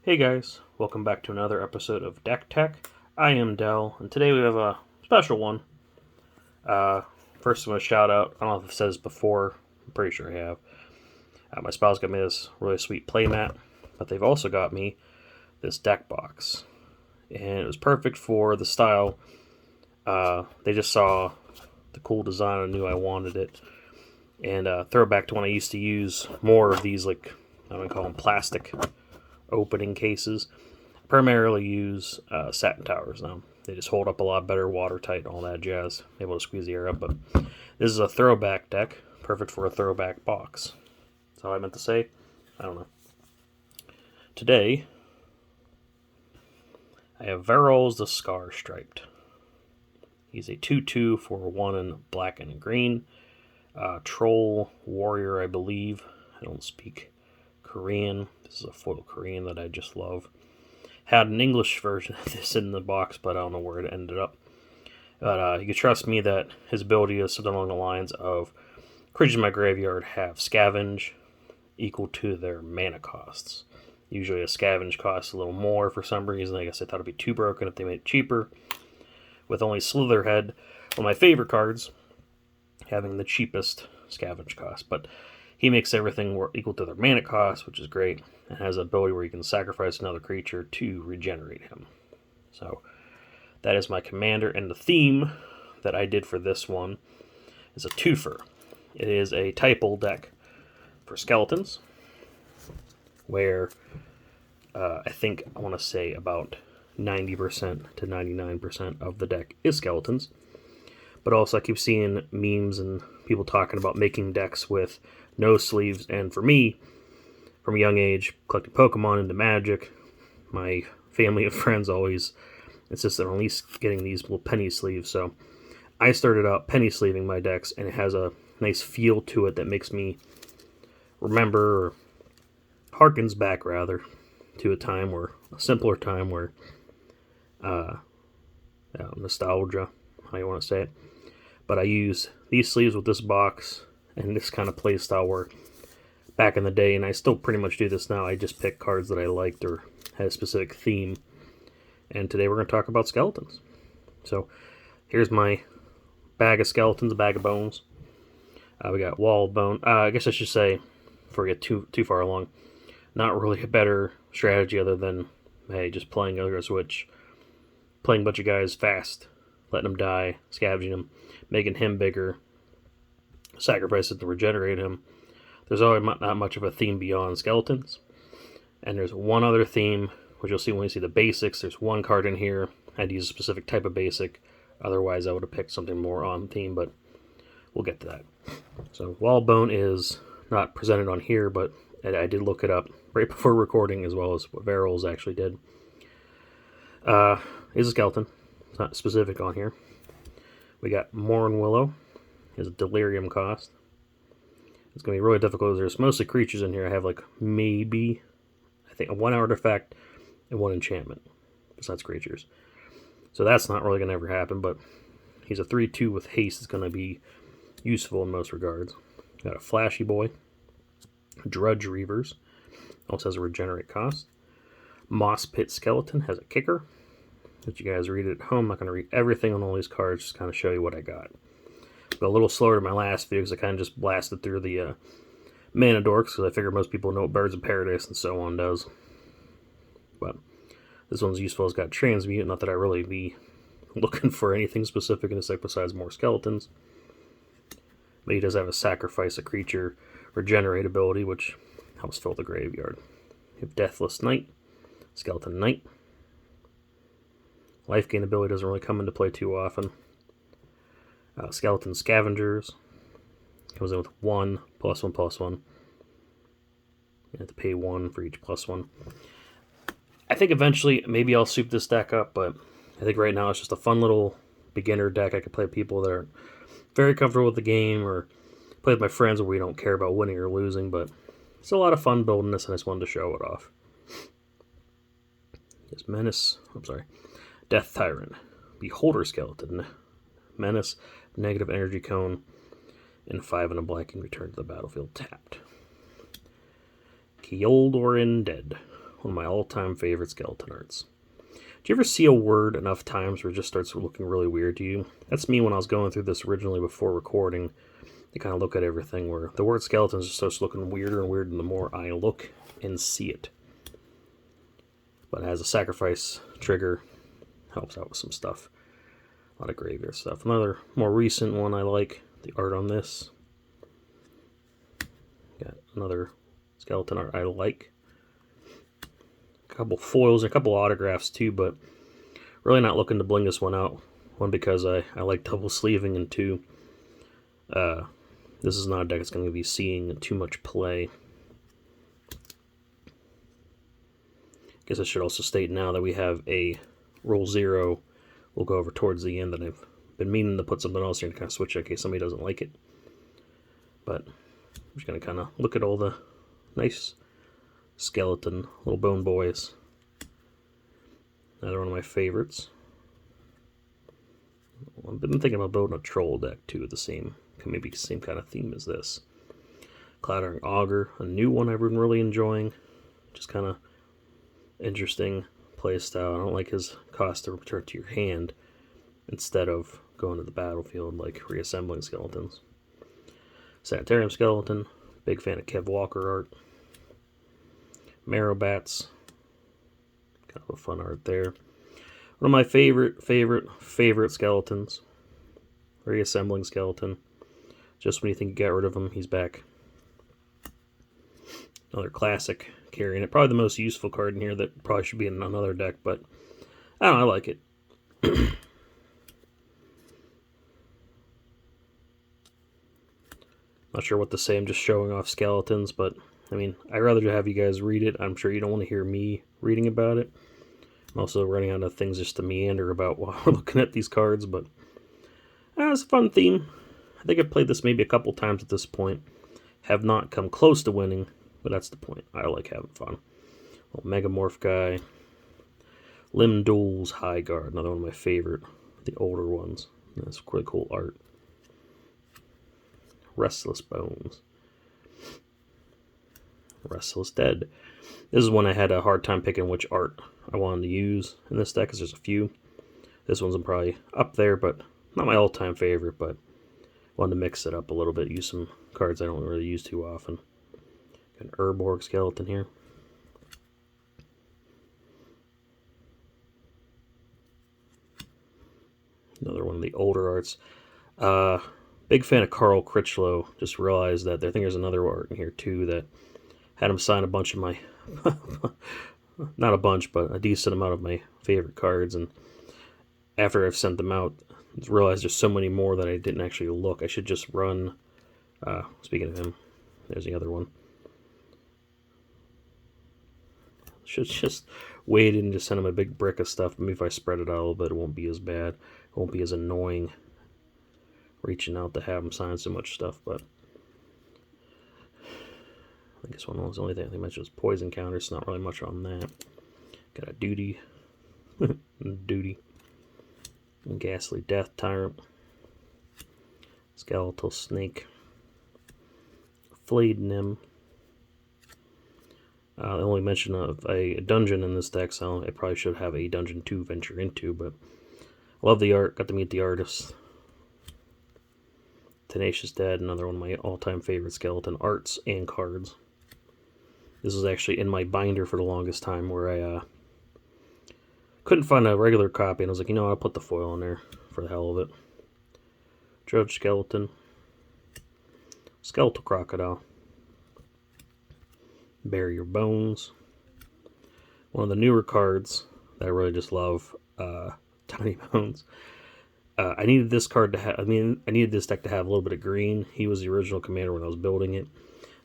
Hey guys, welcome back to another episode of Dech Teck. I am Dell, and today we have a special one. First, I'm going to shout out, I don't know if I've said this before, I'm pretty sure I have. My spouse got me this really sweet playmat, but they've also got me this deck box. And it was perfect for the style. They just saw the cool design and knew I wanted it. And throwback to when I used to use more of these, like, I'm going to call them plastic opening cases. Primarily use satin towers now. They just hold up a lot better, watertight, and all that jazz. Able to squeeze the air up, but this is a throwback deck, perfect for a throwback box. That's all I meant to say. I don't know. Today, I have Varolz the Scar Striped. He's a 2/2 for 1 in black and green. Troll Warrior, I believe. I don't speak Korean. This is a foil Korean that I just love. Had an English version of this in the box, but I don't know where it ended up. But you can trust me that his ability is something along the lines of creatures in my graveyard have scavenge equal to their mana costs. Usually a scavenge costs a little more for some reason. I guess I thought it'd be too broken if they made it cheaper. With only Slitherhead, one of my favorite cards, having the cheapest scavenge cost. But he makes everything equal to their mana cost, which is great, and has an ability where you can sacrifice another creature to regenerate him. So that is my commander, and the theme that I did for this one is a twofer. It is a typal deck for skeletons, where I think I want to say about 90% to 99% of the deck is skeletons. But also I keep seeing memes and people talking about making decks with no sleeves, and for me, from a young age, collecting Pokemon into Magic, my family and friends always insisted on at least getting these little penny sleeves, so I started out penny sleeving my decks, and it has a nice feel to it that makes me remember, or harkens back rather, to a time where, a simpler time where, nostalgia, how you want to say it. But I use these sleeves with this box and this kind of play style where back in the day, and I still pretty much do this now, I just pick cards that I liked or had a specific theme. And today we're going to talk about skeletons. So here's my bag of skeletons, a bag of bones. We got wall bone. I guess I should say, before we get too far along, not really a better strategy other than, hey, just playing Other Switch, playing a bunch of guys fast, letting them die, scavenging them, making him bigger, sacrificing to regenerate him. There's always not much of a theme beyond skeletons. And there's one other theme, which you'll see when you see the basics. There's one card in here. I'd use a specific type of basic. Otherwise, I would have picked something more on theme, but we'll get to that. So, Wallbone is not presented on here, but I did look it up right before recording, as well as what Varolz actually did. Is a skeleton. It's not specific on here. We got Morn Willow. His delirium cost. It's going to be really difficult because there's mostly creatures in here. I have like maybe, I think, one artifact and one enchantment besides creatures. So that's not really going to ever happen, but he's a 3/2 with haste. It's going to be useful in most regards. Got a Flashy Boy. Drudge Reavers. Also has a regenerate cost. Moss Pit Skeleton has a kicker. Let you guys read it at home. I'm not going to read everything on all these cards, just kind of show you what I got. But a little slower than my last video because I kind of just blasted through the mana dorks because I figure most people know what Birds of Paradise and so on does. But this one's useful. It's got Transmute, not that I really be looking for anything specific in this deck besides more skeletons. But he does have a Sacrifice a Creature Regenerate ability, which helps fill the graveyard. You have Deathless Knight, Skeleton Knight. Life gain ability doesn't really come into play too often. Skeleton Scavengers. Comes in with 1, +1, +1. You have to pay 1 for each +1. I think eventually maybe I'll soup this deck up, but I think right now it's just a fun little beginner deck I could play with people that are very comfortable with the game, or play with my friends where we don't care about winning or losing, but it's a lot of fun building this, and I just wanted to show it off. Yes, Menace. I'm sorry. Death Tyrant. Beholder Skeleton. Menace. Negative energy cone. And 5 and a black can return to the battlefield tapped. Kyoldor Dead. one of my all-time favorite skeleton arts. Do you ever see a word enough times where it just starts looking really weird to you? That's me when I was going through this originally before recording. You kind of look at everything where the word skeletons just starts looking weirder and weirder the more I look and see it. But it has a sacrifice trigger, helps out with some stuff. A lot of graveyard stuff. Another more recent one I like, the art on this. Got another skeleton art I like. A couple foils and a couple autographs too, but really not looking to bling this one out. One, because I like double sleeving, and two, this is not a deck that's going to be seeing too much play. Guess I should also state now that we have a roll 0 we'll go over towards the end that I've been meaning to put something else here to kind of switch it in case somebody doesn't like it. But I'm just going to kind of look at all the nice skeleton little bone boys. Another one of my favorites. I've been thinking about building a troll deck too, maybe the same kind of theme as this. Clattering Augur, a new one I've been really enjoying. Just kind of interesting play style. I don't like his cost to return to your hand instead of going to the battlefield like reassembling skeletons. Sanitarium skeleton, big fan of Kev Walker art. Marrowbats, kind of a fun art there. One of my favorite skeletons. Reassembling skeleton. Just when you think you got rid of him, he's back. Another classic carrying it. Probably the most useful card in here that probably should be in another deck, but I don't know, I like it. Not sure what to say, I'm just showing off skeletons, but I mean, I'd rather have you guys read it. I'm sure you don't want to hear me reading about it. I'm also running out of things just to meander about while we're looking at these cards, but it's a fun theme. I think I've played this maybe a couple times at this point. Have not come close to winning, but that's the point. I like having fun. Little Megamorph guy. Limb Duels High Guard, another one of my favorite, the older ones. That's really cool art. Restless Bones. Restless Dead. This is one I had a hard time picking which art I wanted to use in this deck, because there's a few. This one's probably up there, but not my all-time favorite, but wanted to mix it up a little bit, use some cards I don't really use too often. Got an Urborg skeleton here. Another one of the older arts. Big fan of Carl Critchlow. Just realized that I think there's another art in here too that had him sign a bunch of my, not a bunch, but a decent amount of my favorite cards. And after I've sent them out, I realized there's so many more that I didn't actually look. I should just run, speaking of him, there's the other one. Should just wait and just send him a big brick of stuff. Maybe if I spread it out a little bit, it won't be as bad. It won't be as annoying reaching out to have him sign so much stuff, but I guess one was the only thing I mentioned was poison counters. Not really much on that. Got a duty, duty, and ghastly death tyrant, skeletal snake, flayed nim. The only mention of a dungeon in this deck, so I probably should have a dungeon to venture into, but I love the art. Got to meet the artist. Tenacious Dead, another one of my all-time favorite skeleton arts and cards. This was actually in my binder for the longest time, where I couldn't find a regular copy, and I was like, you know, I'll put the foil in there for the hell of it. Judge Skeleton. Skeletal Crocodile. Bury Your Bones. One of the newer cards that I really just love, Tiny Bones. I needed this card to have, I needed this deck to have a little bit of green. He was the original commander when I was building it.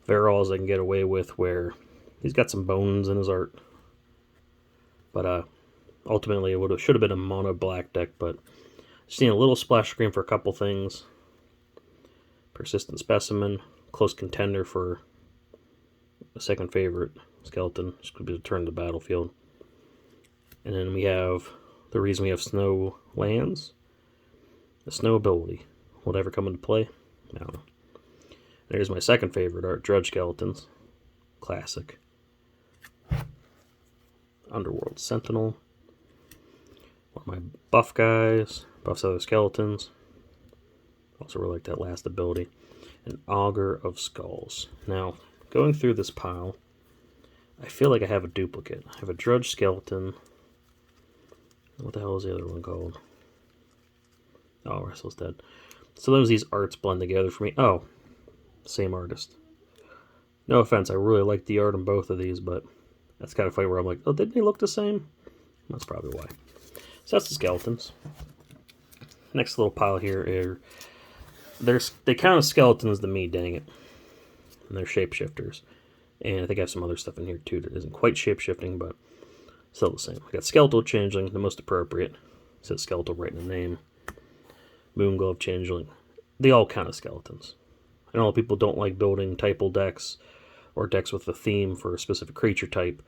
Varolz I can get away with, where he's got some bones in his art. But ultimately it should have been a mono black deck, but just need a little splash screen for a couple things. Persistent Specimen, close contender for a second favorite skeleton. Just could be to turn to the battlefield. And then we have the reason we have snow lands. The snow ability. Will it ever come into play? I don't know. There's my second favorite art, Drudge Skeletons. Classic. Underworld Sentinel. One of my buff guys. Buffs other skeletons. Also really like that last ability. An Augur of Skulls. Now, going through this pile, I feel like I have a duplicate. I have a Drudge Skeleton. What the hell is the other one called? Oh, Wrestle's Dead. Sometimes these arts blend together for me. Oh, same artist. No offense, I really like the art on both of these, but that's kind of funny where I'm like, oh, didn't they look the same? That's probably why. So that's the skeletons. Next little pile here they count as skeletons to me, dang it. And they're shapeshifters. And I think I have some other stuff in here too that isn't quite shapeshifting, but still the same. I got Skeletal Changeling, the most appropriate. It says Skeletal right in the name. Moonglove Changeling. They all count as skeletons. I know people don't like building typal decks or decks with a theme for a specific creature type.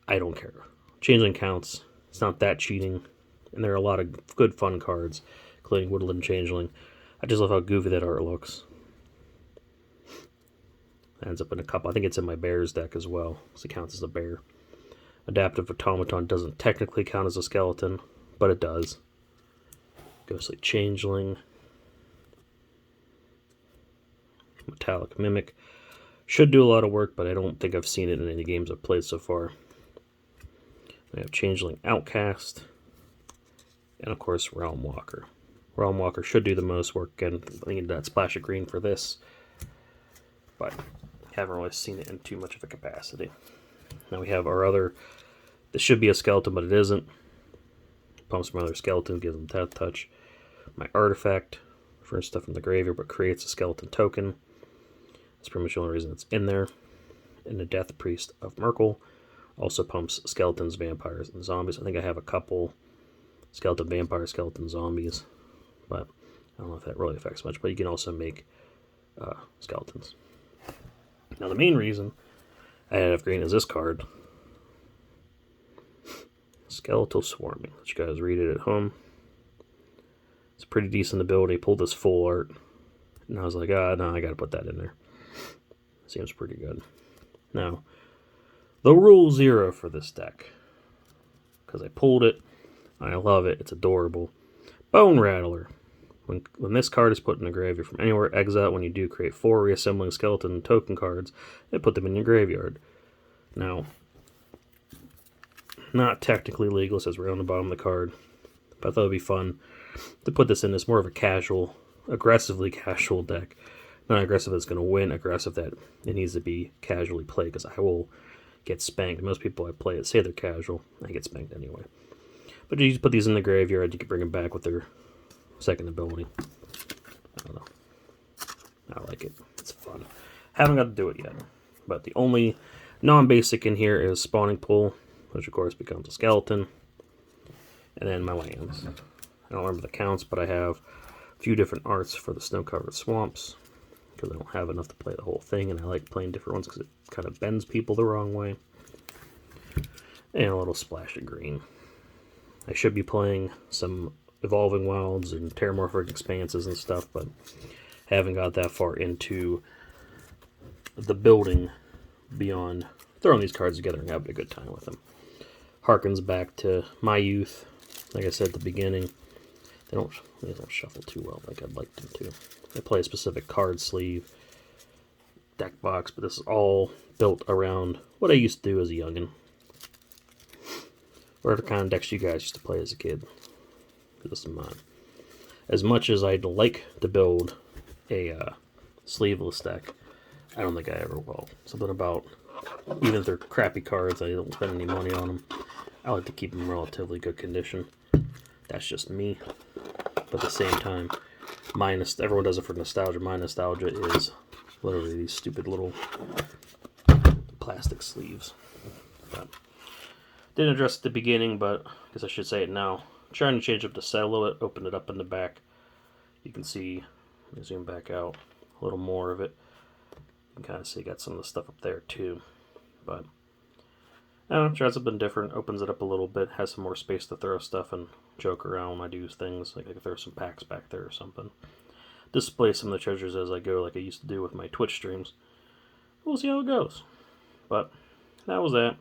I don't care. Changeling counts. It's not that cheating. And there are a lot of good fun cards, including Woodland Changeling. I just love how goofy that art looks. It ends up in a couple. I think it's in my Bears deck as well, so it counts as a bear. Adaptive Automaton doesn't technically count as a skeleton, but it does. Ghostly Changeling. Metallic Mimic. Should do a lot of work, but I don't think I've seen it in any games I've played so far. I have Changeling Outcast. And of course, Realm Walker. Realm Walker should do the most work. Again, I need that splash of green for this. But haven't really seen it in too much of a capacity. Now we have our other... This should be a skeleton, but it isn't. Pumps from other skeleton, gives them Death Touch. My artifact, for stuff from the graveyard, but creates a skeleton token. That's pretty much the only reason it's in there. And the Death Priest of Merkel also pumps skeletons, vampires, and zombies. I think I have a couple skeleton vampires, skeleton zombies, but I don't know if that really affects much. But you can also make skeletons. Now the main reason I have green is this card. Skeletal Swarming. Let you guys read it at home. It's a pretty decent ability. Pulled this full art. And I was like, no, I gotta put that in there. Seems pretty good. Now, the rule 0 for this deck. Because I pulled it. I love it. It's adorable. Bone Rattler. When this card is put in the graveyard from anywhere, exile. When you do, create 4 reassembling skeleton token cards and put them in your graveyard. Now, not technically legal, it says right on the bottom of the card. But I thought it would be fun to put this in as more of a casual, aggressively casual deck. Not aggressive that's going to win, aggressive that it needs to be casually played, because I will get spanked. Most people I play it say they're casual. I get spanked anyway. But you just put these in the graveyard, you can bring them back with their second ability. I don't know. I like it. It's fun. Haven't got to do it yet. But the only non-basic in here is Spawning Pool, which of course becomes a skeleton. And then my lands. I don't remember the counts, but I have a few different arts for the snow-covered swamps, because I don't have enough to play the whole thing, and I like playing different ones because it kind of bends people the wrong way. And a little splash of green. I should be playing some Evolving Wilds and Terramorphic Expanses and stuff, but haven't got that far into the building beyond throwing these cards together and having a good time with them. Harkens back to my youth. Like I said at the beginning, they don't shuffle too well like I'd like them to. They play a specific card sleeve, deck box, but this is all built around what I used to do as a youngin'. Or the kind of decks you guys used to play as a kid. This is mine. As much as I'd like to build a sleeveless deck, I don't think I ever will. Something about, even if they're crappy cards, I don't spend any money on them. I like to keep them in relatively good condition. That's just me. But at the same time, everyone does it for nostalgia. My nostalgia is literally these stupid little plastic sleeves. But didn't address it at the beginning, but I guess I should say it now. I'm trying to change up the set a little bit, open it up in the back. You can see, let me zoom back out a little more of it. You can kind of see got some of the stuff up there too. But I don't know, tries something different, opens it up a little bit, has some more space to throw stuff and joke around when I do things. Like I could throw some packs back there or something. Display some of the treasures as I go, like I used to do with my Twitch streams. We'll see how it goes. But that was that.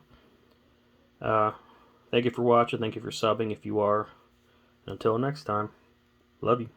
Thank you for watching. Thank you for subbing if you are. Until next time, love you.